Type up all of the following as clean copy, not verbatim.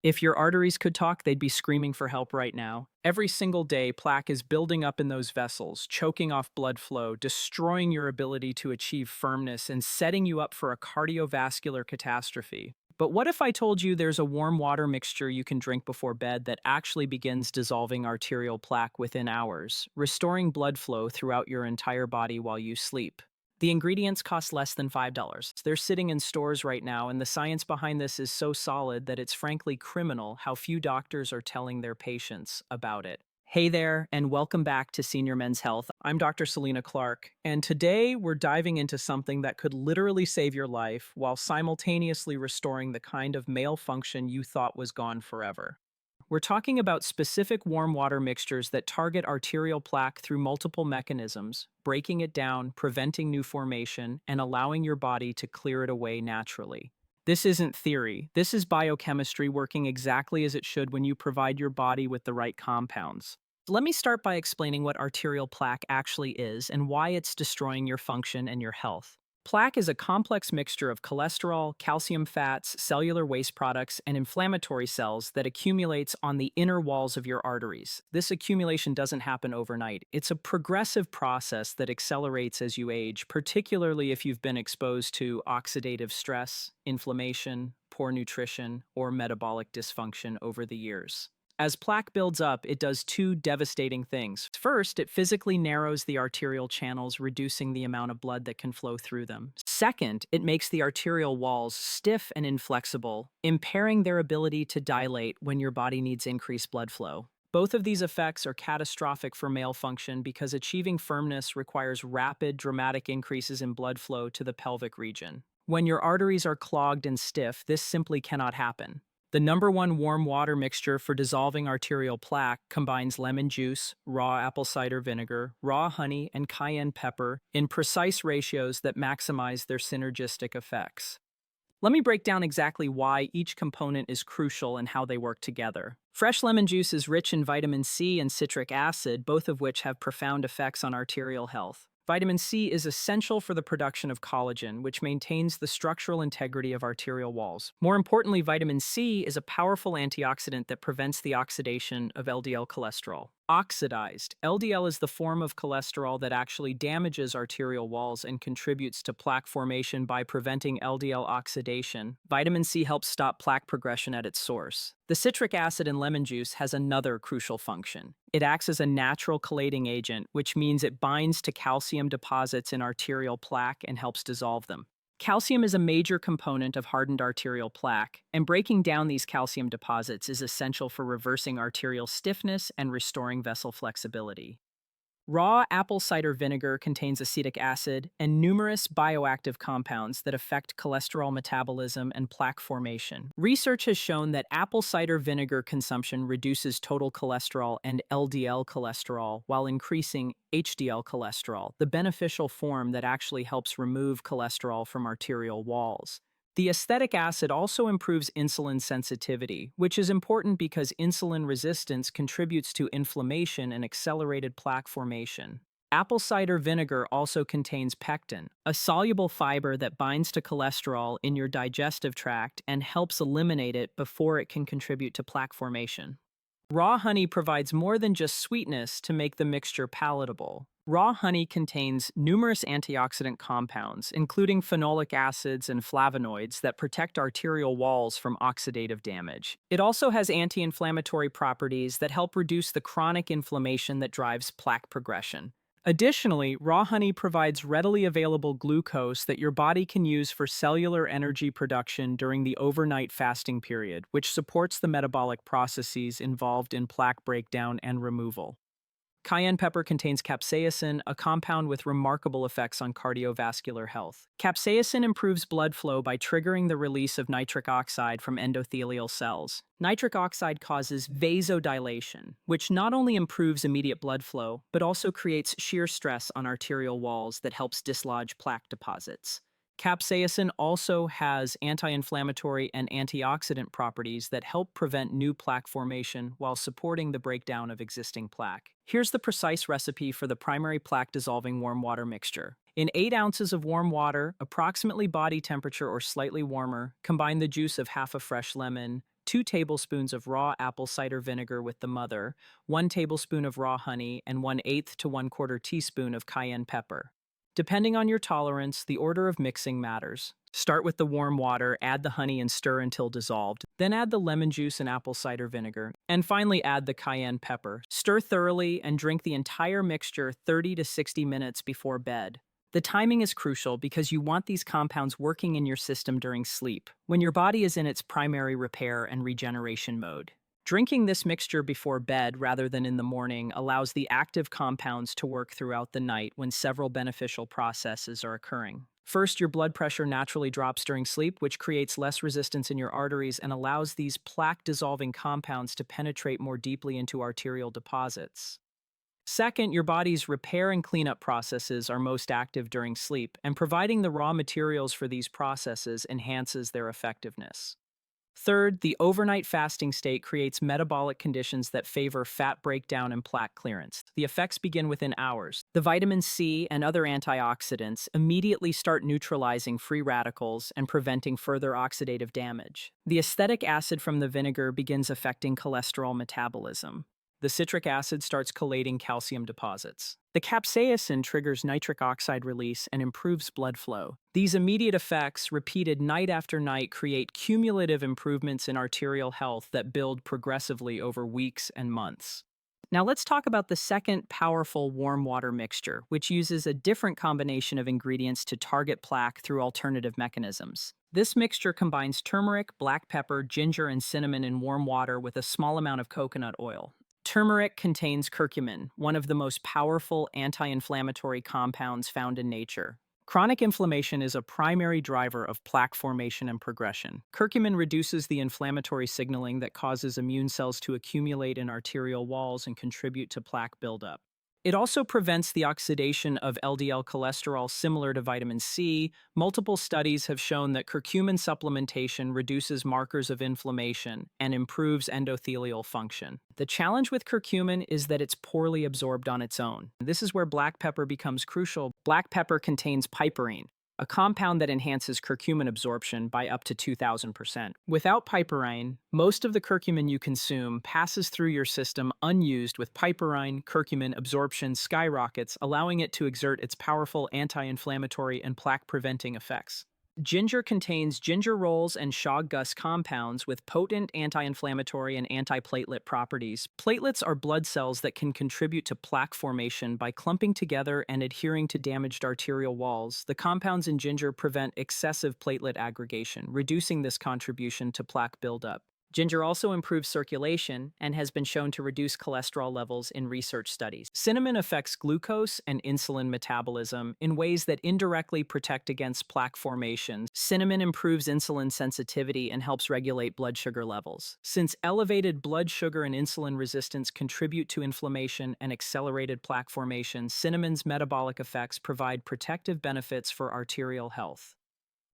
If your arteries could talk, they'd be screaming for help right now. Every single day, plaque is building up in those vessels, choking off blood flow, destroying your ability to achieve firmness, and setting you up for a cardiovascular catastrophe. But what if I told you there's a warm water mixture you can drink before bed that actually begins dissolving arterial plaque within hours, restoring blood flow throughout your entire body while you sleep? The ingredients cost less than $5. They're sitting in stores right now, and the science behind this is so solid that it's frankly criminal how few doctors are telling their patients about it. Hey there, and welcome back to Senior Men's Health. I'm Dr. Selena Clark, and today we're diving into something that could literally save your life while simultaneously restoring the kind of male function you thought was gone forever. We're talking about specific warm water mixtures that target arterial plaque through multiple mechanisms, breaking it down, preventing new formation, and allowing your body to clear it away naturally. This isn't theory. This is biochemistry working exactly as it should when you provide your body with the right compounds. Let me start by explaining what arterial plaque actually is and why it's destroying your function and your health. Plaque is a complex mixture of cholesterol, calcium fats, cellular waste products, and inflammatory cells that accumulates on the inner walls of your arteries. This accumulation doesn't happen overnight. It's a progressive process that accelerates as you age, particularly if you've been exposed to oxidative stress, inflammation, poor nutrition, or metabolic dysfunction over the years. As plaque builds up, it does two devastating things. First, it physically narrows the arterial channels, reducing the amount of blood that can flow through them. Second, it makes the arterial walls stiff and inflexible, impairing their ability to dilate when your body needs increased blood flow. Both of these effects are catastrophic for male function because achieving firmness requires rapid, dramatic increases in blood flow to the pelvic region. When your arteries are clogged and stiff, this simply cannot happen. The number one warm water mixture for dissolving arterial plaque combines lemon juice, raw apple cider vinegar, raw honey, and cayenne pepper in precise ratios that maximize their synergistic effects. Let me break down exactly why each component is crucial and how they work together. Fresh lemon juice is rich in vitamin C and citric acid, both of which have profound effects on arterial health. Vitamin C is essential for the production of collagen, which maintains the structural integrity of arterial walls. More importantly, vitamin C is a powerful antioxidant that prevents the oxidation of LDL cholesterol. Oxidized. LDL is the form of cholesterol that actually damages arterial walls and contributes to plaque formation by preventing LDL oxidation. Vitamin C helps stop plaque progression at its source. The citric acid in lemon juice has another crucial function. It acts as a natural chelating agent, which means it binds to calcium deposits in arterial plaque and helps dissolve them. Calcium is a major component of hardened arterial plaque, and breaking down these calcium deposits is essential for reversing arterial stiffness and restoring vessel flexibility. Raw apple cider vinegar contains acetic acid and numerous bioactive compounds that affect cholesterol metabolism and plaque formation. Research has shown that apple cider vinegar consumption reduces total cholesterol and LDL cholesterol while increasing HDL cholesterol, the beneficial form that actually helps remove cholesterol from arterial walls. The acetic acid also improves insulin sensitivity, which is important because insulin resistance contributes to inflammation and accelerated plaque formation. Apple cider vinegar also contains pectin, a soluble fiber that binds to cholesterol in your digestive tract and helps eliminate it before it can contribute to plaque formation. Raw honey provides more than just sweetness to make the mixture palatable. Raw honey contains numerous antioxidant compounds, including phenolic acids and flavonoids that protect arterial walls from oxidative damage. It also has anti-inflammatory properties that help reduce the chronic inflammation that drives plaque progression. Additionally, raw honey provides readily available glucose that your body can use for cellular energy production during the overnight fasting period, which supports the metabolic processes involved in plaque breakdown and removal. Cayenne pepper contains capsaicin, a compound with remarkable effects on cardiovascular health. Capsaicin improves blood flow by triggering the release of nitric oxide from endothelial cells. Nitric oxide causes vasodilation, which not only improves immediate blood flow, but also creates shear stress on arterial walls that helps dislodge plaque deposits. Capsaicin also has anti-inflammatory and antioxidant properties that help prevent new plaque formation while supporting the breakdown of existing plaque. Here's the precise recipe for the primary plaque-dissolving warm water mixture. In 8 ounces of warm water, approximately body temperature or slightly warmer, combine the juice of half a fresh lemon, 2 tablespoons of raw apple cider vinegar with the mother, 1 tablespoon of raw honey, and 1/8 to 1/4 teaspoon of cayenne pepper. Depending on your tolerance, the order of mixing matters. Start with the warm water, add the honey and stir until dissolved. Then add the lemon juice and apple cider vinegar. And finally add the cayenne pepper. Stir thoroughly and drink the entire mixture 30 to 60 minutes before bed. The timing is crucial because you want these compounds working in your system during sleep, when your body is in its primary repair and regeneration mode. Drinking this mixture before bed rather than in the morning allows the active compounds to work throughout the night when several beneficial processes are occurring. First, your blood pressure naturally drops during sleep, which creates less resistance in your arteries and allows these plaque-dissolving compounds to penetrate more deeply into arterial deposits. Second, your body's repair and cleanup processes are most active during sleep, and providing the raw materials for these processes enhances their effectiveness. Third, the overnight fasting state creates metabolic conditions that favor fat breakdown and plaque clearance. The effects begin within hours. The vitamin C and other antioxidants immediately start neutralizing free radicals and preventing further oxidative damage. The acetic acid from the vinegar begins affecting cholesterol metabolism. The citric acid starts chelating calcium deposits. The capsaicin triggers nitric oxide release and improves blood flow. These immediate effects, repeated night after night, create cumulative improvements in arterial health that build progressively over weeks and months. Now let's talk about the second powerful warm water mixture, which uses a different combination of ingredients to target plaque through alternative mechanisms. This mixture combines turmeric, black pepper, ginger, and cinnamon in warm water with a small amount of coconut oil. Turmeric contains curcumin, one of the most powerful anti-inflammatory compounds found in nature. Chronic inflammation is a primary driver of plaque formation and progression. Curcumin reduces the inflammatory signaling that causes immune cells to accumulate in arterial walls and contribute to plaque buildup. It also prevents the oxidation of LDL cholesterol similar to vitamin C. Multiple studies have shown that curcumin supplementation reduces markers of inflammation and improves endothelial function. The challenge with curcumin is that it's poorly absorbed on its own. This is where black pepper becomes crucial. Black pepper contains piperine, a compound that enhances curcumin absorption by up to 2,000%. Without piperine, most of the curcumin you consume passes through your system unused. With piperine, curcumin absorption skyrockets, allowing it to exert its powerful anti-inflammatory and plaque-preventing effects. Ginger contains gingerols and shog-gus compounds with potent anti-inflammatory and antiplatelet properties. Platelets are blood cells that can contribute to plaque formation by clumping together and adhering to damaged arterial walls. The compounds in ginger prevent excessive platelet aggregation, reducing this contribution to plaque buildup. Ginger also improves circulation and has been shown to reduce cholesterol levels in research studies. Cinnamon affects glucose and insulin metabolism in ways that indirectly protect against plaque formation. Cinnamon improves insulin sensitivity and helps regulate blood sugar levels. Since elevated blood sugar and insulin resistance contribute to inflammation and accelerated plaque formation, cinnamon's metabolic effects provide protective benefits for arterial health.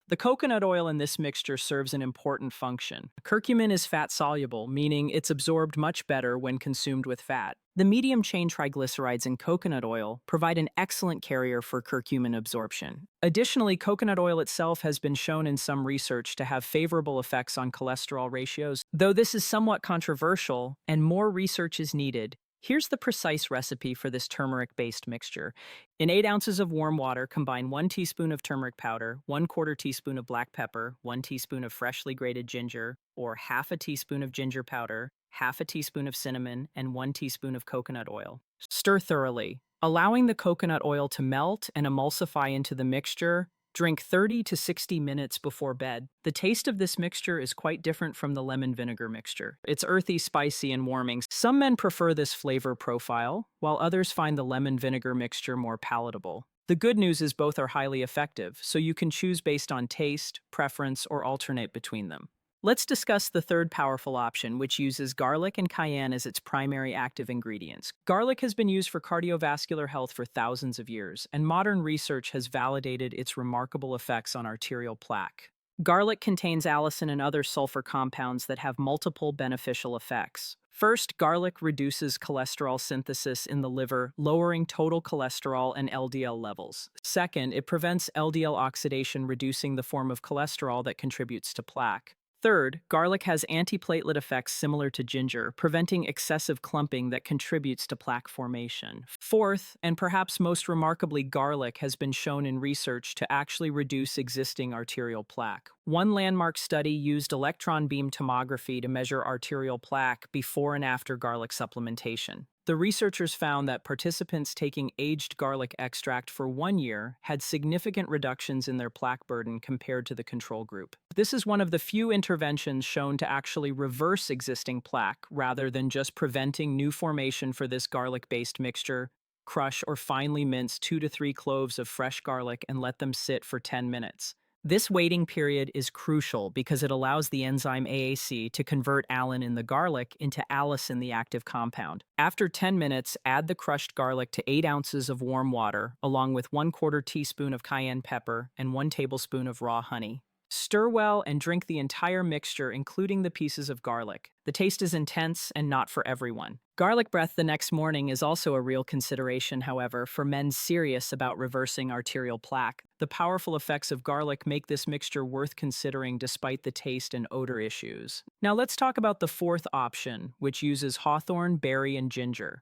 The coconut oil in this mixture serves an important function. Curcumin is fat-soluble, meaning it's absorbed much better when consumed with fat. The medium-chain triglycerides in coconut oil provide an excellent carrier for curcumin absorption. Additionally, coconut oil itself has been shown in some research to have favorable effects on cholesterol ratios. Though this is somewhat controversial and more research is needed, here's the precise recipe for this turmeric-based mixture. In 8 ounces of warm water, combine 1 teaspoon of turmeric powder, 1/4 teaspoon of black pepper, 1 teaspoon of freshly grated ginger, or half a teaspoon of ginger powder, half a teaspoon of cinnamon, and 1 teaspoon of coconut oil. Stir thoroughly, allowing the coconut oil to melt and emulsify into the mixture. Drink 30 to 60 minutes before bed. The taste of this mixture is quite different from the lemon vinegar mixture. It's earthy, spicy, and warming. Some men prefer this flavor profile, while others find the lemon vinegar mixture more palatable. The good news is both are highly effective, so you can choose based on taste, preference, or alternate between them. Let's discuss the third powerful option, which uses garlic and cayenne as its primary active ingredients. Garlic has been used for cardiovascular health for thousands of years, and modern research has validated its remarkable effects on arterial plaque. Garlic contains allicin and other sulfur compounds that have multiple beneficial effects. First, garlic reduces cholesterol synthesis in the liver, lowering total cholesterol and LDL levels. Second, it prevents LDL oxidation, reducing the form of cholesterol that contributes to plaque. Third, garlic has antiplatelet effects similar to ginger, preventing excessive clumping that contributes to plaque formation. Fourth, and perhaps most remarkably, garlic has been shown in research to actually reduce existing arterial plaque. One landmark study used electron beam tomography to measure arterial plaque before and after garlic supplementation. The researchers found that participants taking aged garlic extract for 1 year had significant reductions in their plaque burden compared to the control group. This is one of the few interventions shown to actually reverse existing plaque rather than just preventing new formation for this garlic-based mixture. Crush or finely mince 2 to 3 cloves of fresh garlic and let them sit for 10 minutes. This waiting period is crucial because it allows the enzyme AAC to convert allicin in the garlic into allicin, the active compound. After 10 minutes, add the crushed garlic to 8 ounces of warm water, along with 1/4 teaspoon of cayenne pepper and 1 tablespoon of raw honey. Stir well and drink the entire mixture, including the pieces of garlic. The taste is intense and not for everyone. Garlic breath the next morning is also a real consideration, however, for men serious about reversing arterial plaque. The powerful effects of garlic make this mixture worth considering despite the taste and odor issues. Now let's talk about the fourth option, which uses hawthorn, berry, and ginger.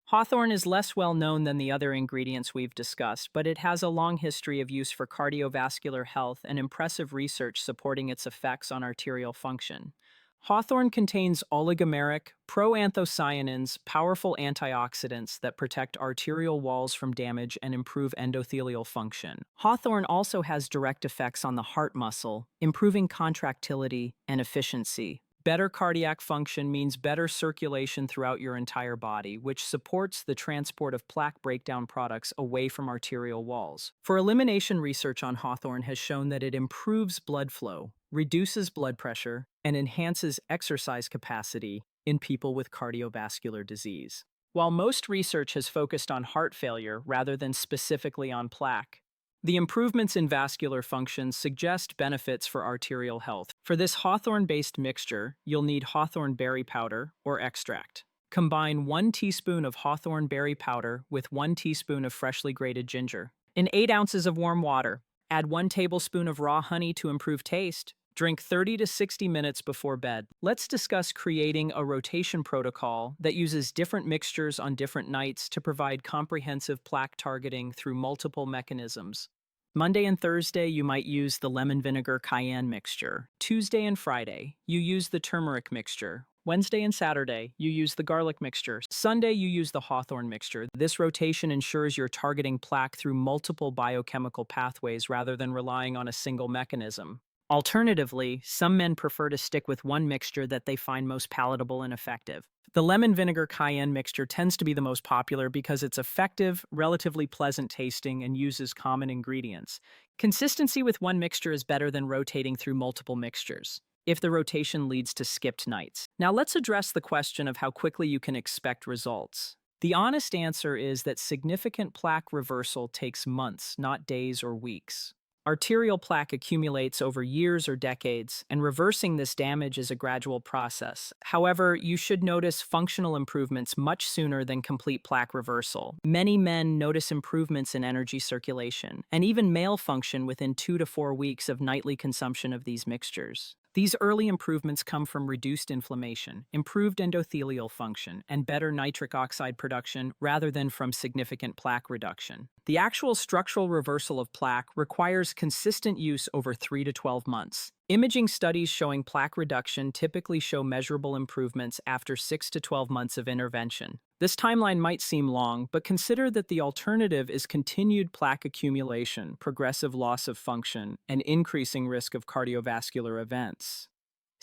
Hawthorn is less well known than the other ingredients we've discussed, but it has a long history of use for cardiovascular health and impressive research supporting its effects on arterial function. Hawthorn contains oligomeric, proanthocyanins, powerful antioxidants that protect arterial walls from damage and improve endothelial function. Hawthorn also has direct effects on the heart muscle, improving contractility and efficiency. Better cardiac function means better circulation throughout your entire body, which supports the transport of plaque breakdown products away from arterial walls. For elimination, research on hawthorn has shown that it improves blood flow, reduces blood pressure, and enhances exercise capacity in people with cardiovascular disease. While most research has focused on heart failure rather than specifically on plaque, the improvements in vascular function suggest benefits for arterial health. For this hawthorn-based mixture, you'll need hawthorn berry powder or extract. Combine 1 teaspoon of hawthorn berry powder with 1 teaspoon of freshly grated ginger. In 8 ounces of warm water, add 1 tablespoon of raw honey to improve taste. Drink 30 to 60 minutes before bed. Let's discuss creating a rotation protocol that uses different mixtures on different nights to provide comprehensive plaque targeting through multiple mechanisms. Monday and Thursday, you might use the lemon vinegar cayenne mixture. Tuesday and Friday, you use the turmeric mixture. Wednesday and Saturday, you use the garlic mixture. Sunday, you use the hawthorn mixture. This rotation ensures you're targeting plaque through multiple biochemical pathways rather than relying on a single mechanism. Alternatively, some men prefer to stick with one mixture that they find most palatable and effective. The lemon vinegar cayenne mixture tends to be the most popular because it's effective, relatively pleasant tasting, and uses common ingredients. Consistency with one mixture is better than rotating through multiple mixtures, if the rotation leads to skipped nights. Now let's address the question of how quickly you can expect results. The honest answer is that significant plaque reversal takes months, not days or weeks. Arterial plaque accumulates over years or decades, and reversing this damage is a gradual process. However, you should notice functional improvements much sooner than complete plaque reversal. Many men notice improvements in energy circulation, and even male function within 2 to 4 weeks of nightly consumption of these mixtures. These early improvements come from reduced inflammation, improved endothelial function, and better nitric oxide production rather than from significant plaque reduction. The actual structural reversal of plaque requires consistent use over 3 to 12 months. Imaging studies showing plaque reduction typically show measurable improvements after 6 to 12 months of intervention. This timeline might seem long, but consider that the alternative is continued plaque accumulation, progressive loss of function, and increasing risk of cardiovascular events.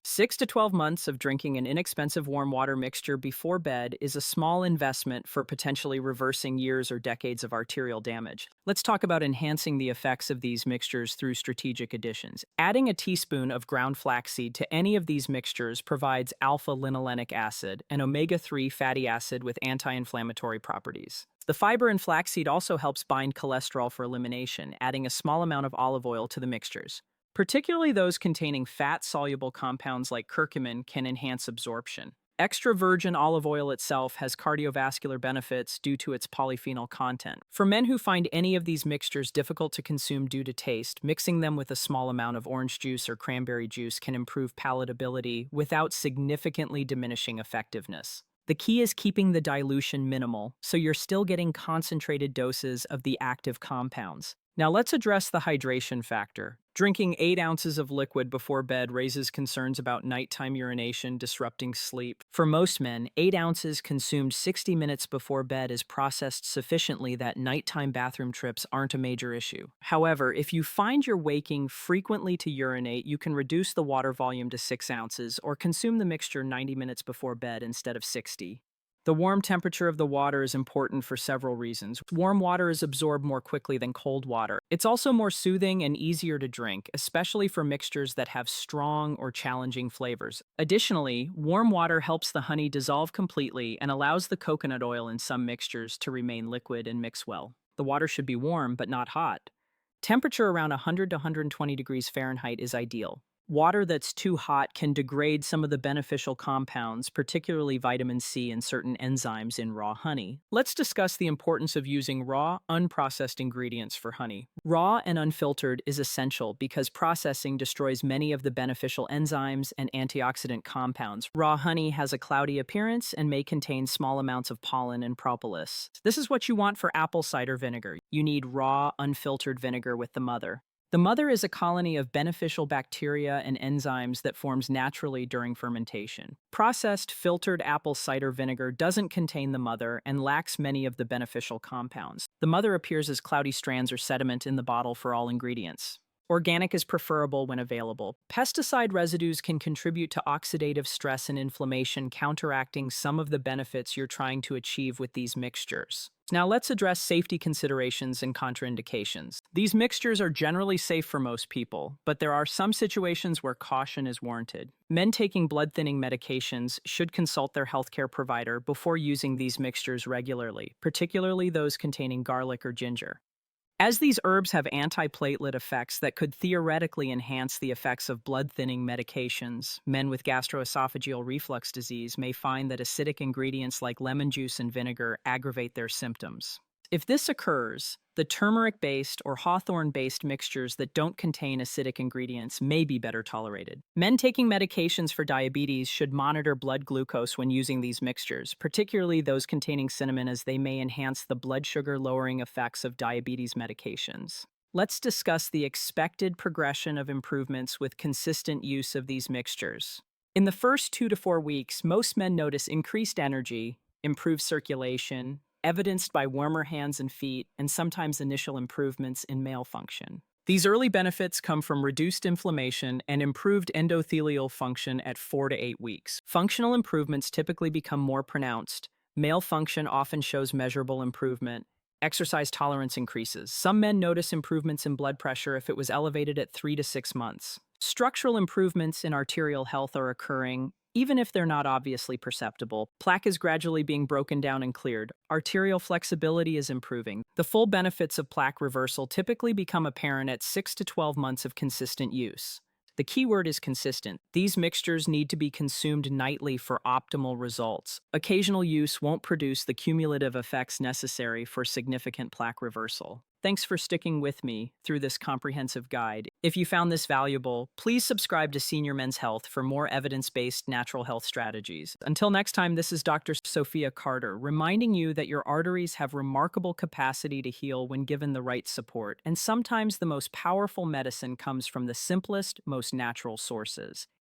6 to 12 months of drinking an inexpensive warm water mixture before bed is a small investment for potentially reversing years or decades of arterial damage. Let's talk about enhancing the effects of these mixtures through strategic additions. Adding a teaspoon of ground flaxseed to any of these mixtures provides alpha-linolenic acid, an omega-3 fatty acid with anti-inflammatory properties. The fiber in flaxseed also helps bind cholesterol for elimination, adding a small amount of olive oil to the mixtures. Particularly those containing fat-soluble compounds like curcumin can enhance absorption. Extra virgin olive oil itself has cardiovascular benefits due to its polyphenol content. For men who find any of these mixtures difficult to consume due to taste, mixing them with a small amount of orange juice or cranberry juice can improve palatability without significantly diminishing effectiveness. The key is keeping the dilution minimal, so you're still getting concentrated doses of the active compounds. Now let's address the hydration factor. Drinking 8 ounces of liquid before bed raises concerns about nighttime urination disrupting sleep. For most men, 8 ounces consumed 60 minutes before bed is processed sufficiently that nighttime bathroom trips aren't a major issue. However, if you find you're waking frequently to urinate, you can reduce the water volume to 6 ounces or consume the mixture 90 minutes before bed instead of 60. The warm temperature of the water is important for several reasons. Warm water is absorbed more quickly than cold water. It's also more soothing and easier to drink, especially for mixtures that have strong or challenging flavors. Additionally, warm water helps the honey dissolve completely and allows the coconut oil in some mixtures to remain liquid and mix well. The water should be warm, but not hot. Temperature around 100 to 120 degrees Fahrenheit is ideal. Water that's too hot can degrade some of the beneficial compounds, particularly vitamin C and certain enzymes in raw honey. Let's discuss the importance of using raw, unprocessed ingredients for honey. Raw and unfiltered is essential because processing destroys many of the beneficial enzymes and antioxidant compounds. Raw honey has a cloudy appearance and may contain small amounts of pollen and propolis. This is what you want for apple cider vinegar. You need raw, unfiltered vinegar with the mother. The mother is a colony of beneficial bacteria and enzymes that forms naturally during fermentation. Processed, filtered apple cider vinegar doesn't contain the mother and lacks many of the beneficial compounds. The mother appears as cloudy strands or sediment in the bottle for all ingredients. Organic is preferable when available. Pesticide residues can contribute to oxidative stress and inflammation, counteracting some of the benefits you're trying to achieve with these mixtures. Now let's address safety considerations and contraindications. These mixtures are generally safe for most people, but there are some situations where caution is warranted. Men taking blood-thinning medications should consult their healthcare provider before using these mixtures regularly, particularly those containing garlic or ginger. As these herbs have antiplatelet effects that could theoretically enhance the effects of blood-thinning medications, men with gastroesophageal reflux disease may find that acidic ingredients like lemon juice and vinegar aggravate their symptoms. If this occurs, the turmeric-based or hawthorn-based mixtures that don't contain acidic ingredients may be better tolerated. Men taking medications for diabetes should monitor blood glucose when using these mixtures, particularly those containing cinnamon, as they may enhance the blood sugar-lowering effects of diabetes medications. Let's discuss the expected progression of improvements with consistent use of these mixtures. In the first 2 to 4 weeks, most men notice increased energy, improved circulation, evidenced by warmer hands and feet, and sometimes initial improvements in male function. These early benefits come from reduced inflammation and improved endothelial function at 4 to 8 weeks. Functional improvements typically become more pronounced. Male function often shows measurable improvement. Exercise tolerance increases. Some men notice improvements in blood pressure if it was elevated at 3 to 6 months. Structural improvements in arterial health are occurring, even if they're not obviously perceptible. Plaque is gradually being broken down and cleared. Arterial flexibility is improving. The full benefits of plaque reversal typically become apparent at 6 to 12 months of consistent use. The key word is consistent. These mixtures need to be consumed nightly for optimal results. Occasional use won't produce the cumulative effects necessary for significant plaque reversal. Thanks for sticking with me through this comprehensive guide. If you found this valuable, please subscribe to Senior Men's Health for more evidence-based natural health strategies. Until next time, this is Dr. Sophia Carter, reminding you that your arteries have remarkable capacity to heal when given the right support, and sometimes the most powerful medicine comes from the simplest, most natural sources.